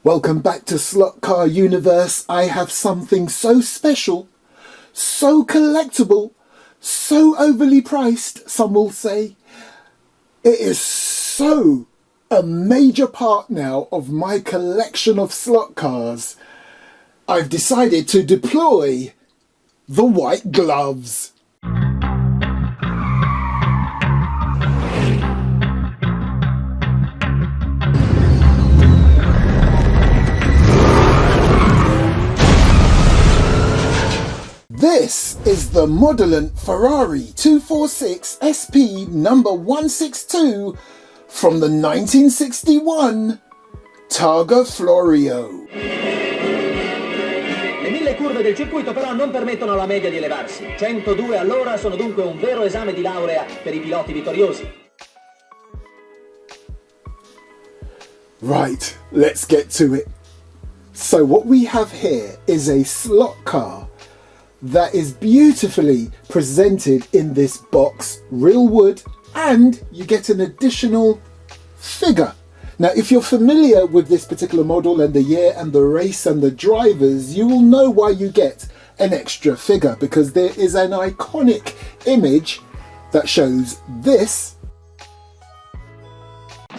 Welcome back to Slot Car Universe. I have something so special, so collectible, so overly priced, some will say. It is so a major part now of my collection of slot cars. I've decided to deploy the white gloves. This is the Modelant Ferrari 246 SP number 162 from the 1961 Targa Florio. Le 1000 curve del circuito però non permettono alla media di elevarsi. 102 all'ora sono dunque un vero esame di laurea per i piloti vittoriosi. Right, let's get to it. So what we have here is a slot car that is beautifully presented in this box, real wood, and you get an additional figure. Now, if you're familiar with this particular model and the year and the race and the drivers, you will know why you get an extra figure, because there is an iconic image that shows this.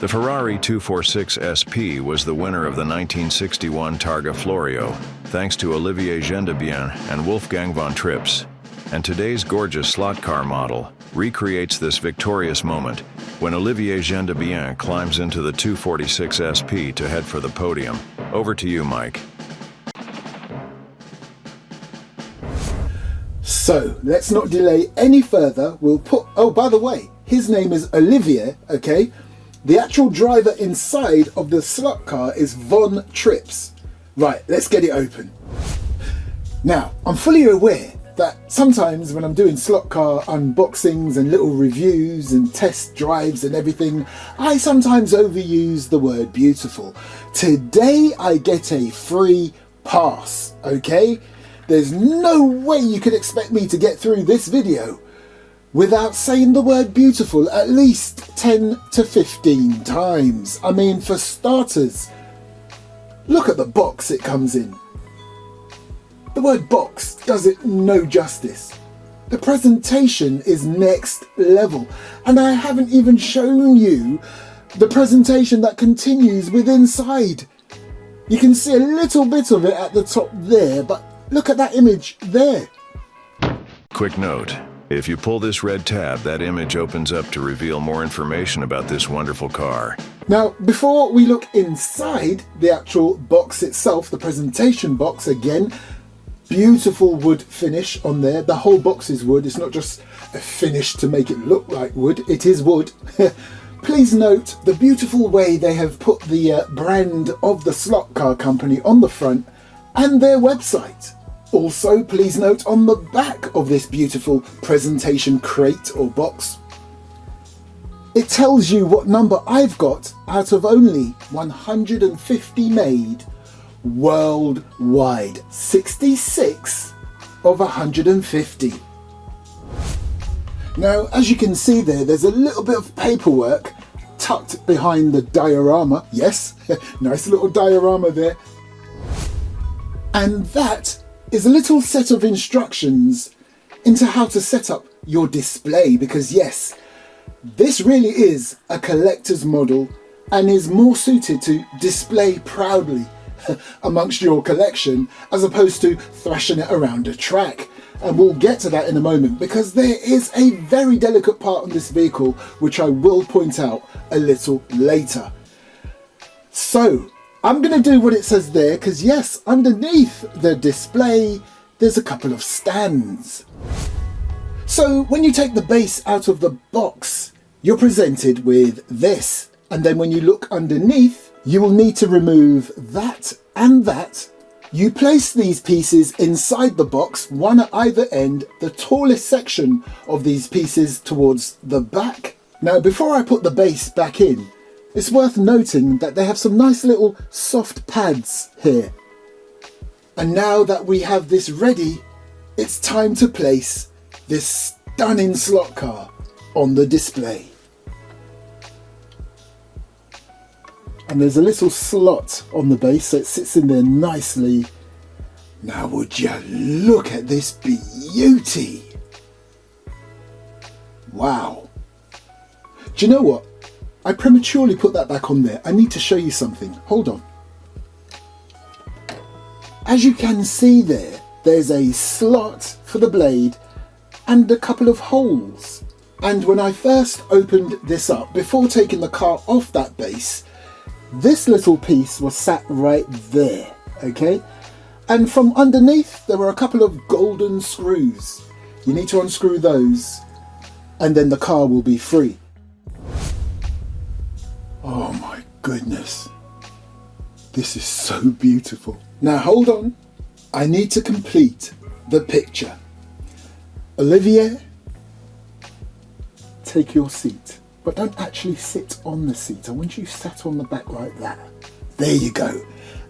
The Ferrari 246 SP was the winner of the 1961 Targa Florio, thanks to Olivier Gendebien and Wolfgang von Trips. And today's gorgeous slot car model recreates this victorious moment when Olivier Gendebien climbs into the 246 SP to head for the podium. Over to you, Mike. So let's not delay any further. We'll put, oh, by the way, his name is Olivier, okay? The actual driver inside of the slot car is Von Trips. Right, let's get it open. Now, I'm fully aware that sometimes when I'm doing slot car unboxings and little reviews and test drives and everything, I sometimes overuse the word beautiful. Today I get a free pass, okay? There's no way you could expect me to get through this video without saying the word beautiful at least 10 to 15 times. I mean, for starters, look at the box it comes in. The word box does it no justice. The presentation is next level, and I haven't even shown you the presentation that continues with inside. You can see a little bit of it at the top there, but look at that image there. Quick note. If you pull this red tab, that image opens up to reveal more information about this wonderful car. Now, before we look inside the actual box itself, the presentation box, again, beautiful wood finish on there. The whole box is wood. It's not just a finish to make it look like wood. It is wood. Please note the beautiful way they have put the brand of the slot car company on the front and their website. Also, please note on the back of this beautiful presentation crate or box, it tells you what number I've got out of only 150 made worldwide. 66 of 150. Now, as you can see there's a little bit of paperwork tucked behind the diorama. Yes, nice little diorama there. And that is a little set of instructions into how to set up your display, because yes, this really is a collector's model and is more suited to display proudly amongst your collection as opposed to thrashing it around a track. And we'll get to that in a moment, because there is a very delicate part on this vehicle which I will point out a little later. So I'm going to do what it says there, because yes, underneath the display there's a couple of stands. So when you take the base out of the box, you're presented with this, and then when you look underneath, you will need to remove that and that. You place these pieces inside the box, one at either end, the tallest section of these pieces towards the back. Now, before I put the base back in, it's worth noting that they have some nice little soft pads here. And now that we have this ready, it's time to place this stunning slot car on the display. And there's a little slot on the base, so it sits in there nicely. Now would you look at this beauty? Wow. Do you know what? I prematurely put that back on there. I need to show you something. Hold on. As you can see there, there's a slot for the blade and a couple of holes. And when I first opened this up, before taking the car off that base, this little piece was sat right there, okay? And from underneath, there were a couple of golden screws. You need to unscrew those, and then the car will be free. Oh my goodness. This is so beautiful. Now hold on. I need to complete the picture. Olivier, take your seat. But don't actually sit on the seat. I want you sat on the back like that. There you go.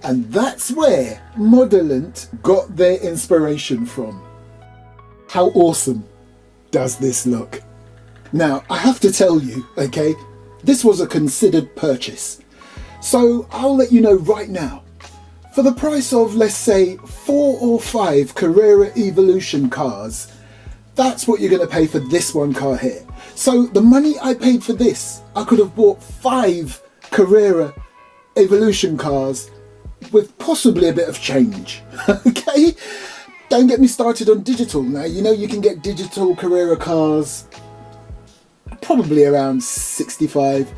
And that's where Modelant got their inspiration from. How awesome does this look? Now, I have to tell you, okay, this was a considered purchase. So I'll let you know right now. For the price of, let's say, 4 or 5 Carrera Evolution cars, that's what you're going to pay for this one car here. So the money I paid for this, I could have bought 5 Carrera Evolution cars with possibly a bit of change. Okay? Don't get me started on digital. Now, you know you can get digital Carrera cars probably around 65,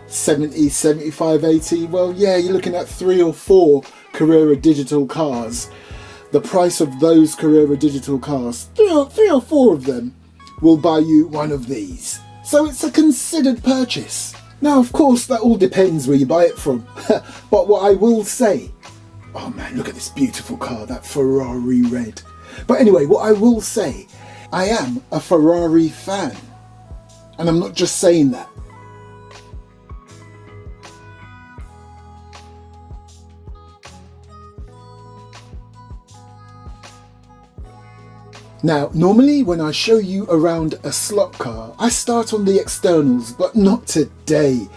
70, 75, 80. Well, yeah, you're looking at 3 or 4 Carrera digital cars. The price of those Carrera digital cars, 3 or 4 of them, will buy you one of these. So it's a considered purchase. Now, of course, that all depends where you buy it from. But what I will say, oh man, look at this beautiful car, that Ferrari red. But anyway, what I will say, I am a Ferrari fan. And I'm not just saying that. Now, normally when I show you around a slot car, I start on the externals, but not today.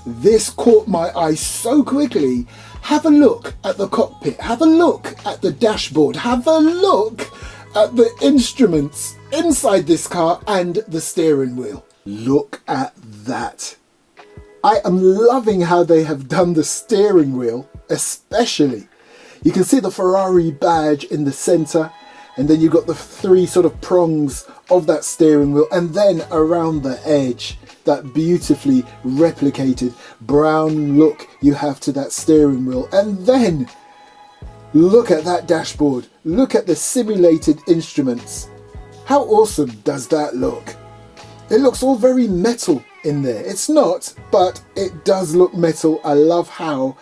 This caught my eye so quickly. Have a look at the cockpit, have a look at the dashboard, have a look at the instruments inside this car and the steering wheel. Look at that. I am loving how they have done the steering wheel, especially. You can see the Ferrari badge in the center. And then you've got the 3 sort of prongs of that steering wheel, and then around the edge, that beautifully replicated brown look you have to that steering wheel. And then look at that dashboard, look at the simulated instruments. How awesome does that look? It looks all very metal in there. It's not, but it does look metal. I love how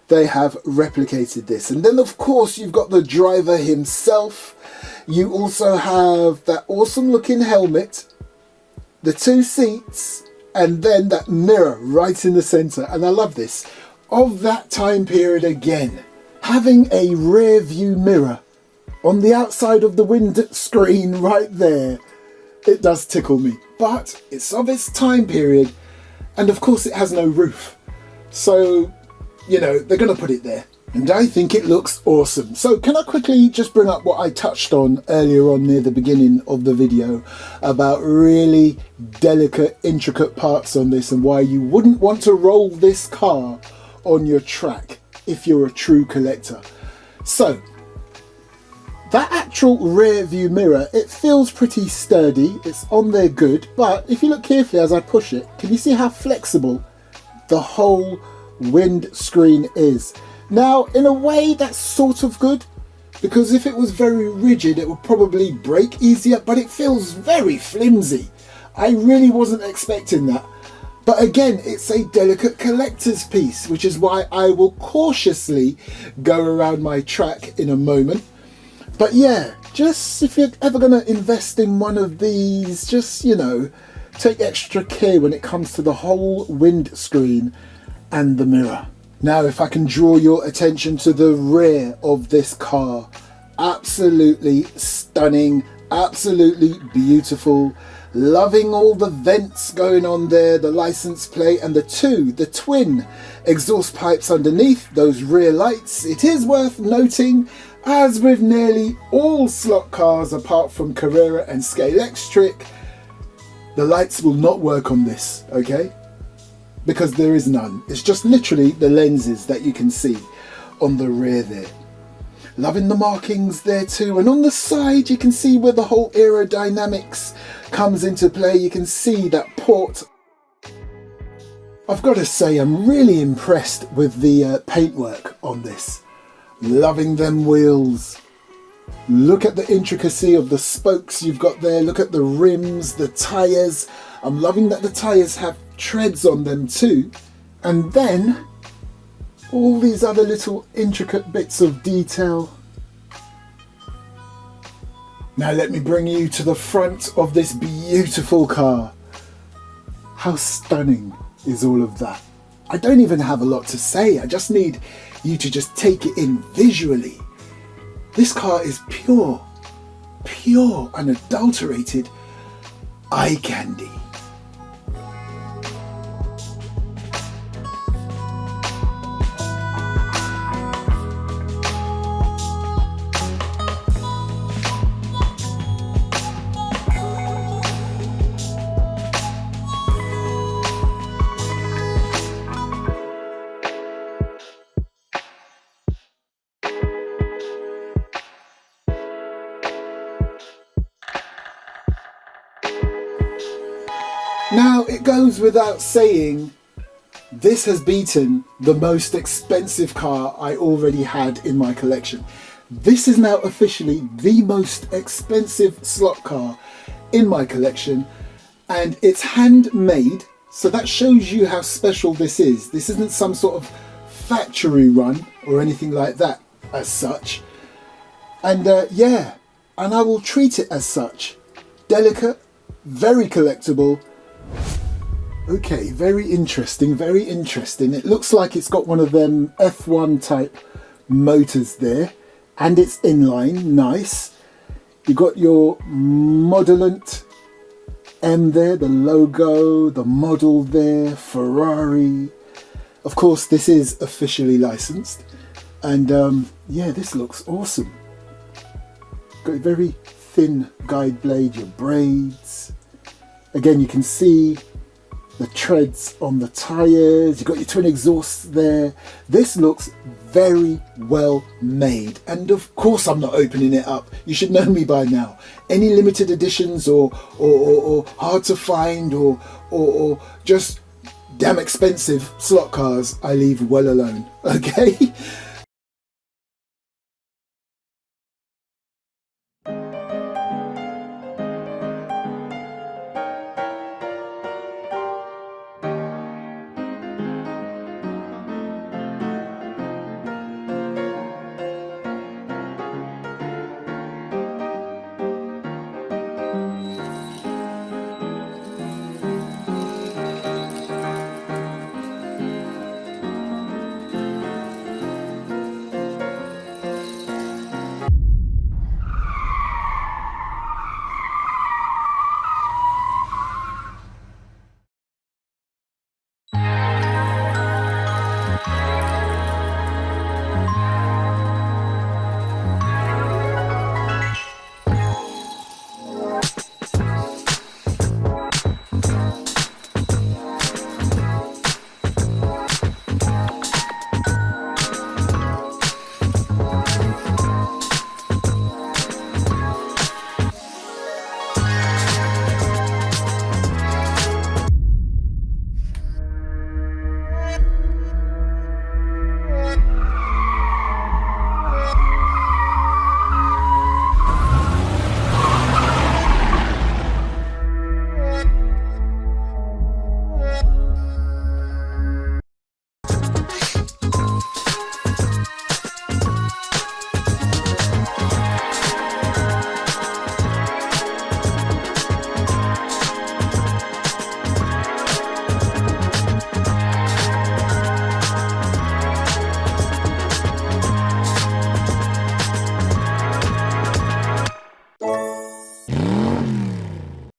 they have replicated this. And then of course you've got the driver himself. You also have that awesome looking helmet, the 2 seats, and then that mirror right in the center. And I love this. Of that time period again, having a rear view mirror on the outside of the windscreen right there, it does tickle me. But it's of its time period, and of course it has no roof. So, you know, they're going to put it there. And I think it looks awesome. So can I quickly just bring up what I touched on earlier on near the beginning of the video about really delicate, intricate parts on this and why you wouldn't want to roll this car on your track if you're a true collector. So that actual rear view mirror, it feels pretty sturdy. It's on there good. But if you look carefully as I push it, can you see how flexible the whole windscreen is? Now, in a way, that's sort of good, because if it was very rigid, it would probably break easier, but it feels very flimsy. I really wasn't expecting that. But again, it's a delicate collector's piece, which is why I will cautiously go around my track in a moment. But yeah, just if you're ever going to invest in one of these, just, you know, take extra care when it comes to the whole windscreen and the mirror. Now, if I can draw your attention to the rear of this car, absolutely stunning, absolutely beautiful. Loving all the vents going on there, the license plate, and the twin exhaust pipes underneath those rear lights. It is worth noting, as with nearly all slot cars apart from Carrera and Scalextric, the lights will not work on this, okay? Because there is none. It's just literally the lenses that you can see on the rear there. Loving the markings there too, and on the side you can see where the whole aerodynamics comes into play. You can see that port. I've got to say, I'm really impressed with the paintwork on this. Loving them wheels. Look at the intricacy of the spokes you've got there. Look at the rims, the tyres. I'm loving that the tyres have treads on them too. And then all these other little intricate bits of detail. Now let me bring you to the front of this beautiful car. How stunning is all of that? I don't even have a lot to say. I just need you to just take it in visually. This car is pure, unadulterated eye candy. Now, it goes without saying, this has beaten the most expensive car I already had in my collection. This is now officially the most expensive slot car in my collection, and it's handmade, so that shows you how special this is. This isn't some sort of factory run or anything like that as such. And yeah, and I will treat it as such. Delicate, very collectible. Okay, very interesting, very interesting. It looks like it's got one of them F1 type motors there, and it's inline, nice. You got your Modelant M there, the logo, the model there, Ferrari. Of course, this is officially licensed, and yeah, this looks awesome. Got a very thin guide blade, your braids. Again, you can see the treads on the tyres. You've got your twin exhausts there. This looks very well made. And of course I'm not opening it up. You should know me by now. Any limited editions or hard to find or just damn expensive slot cars, I leave well alone. Okay?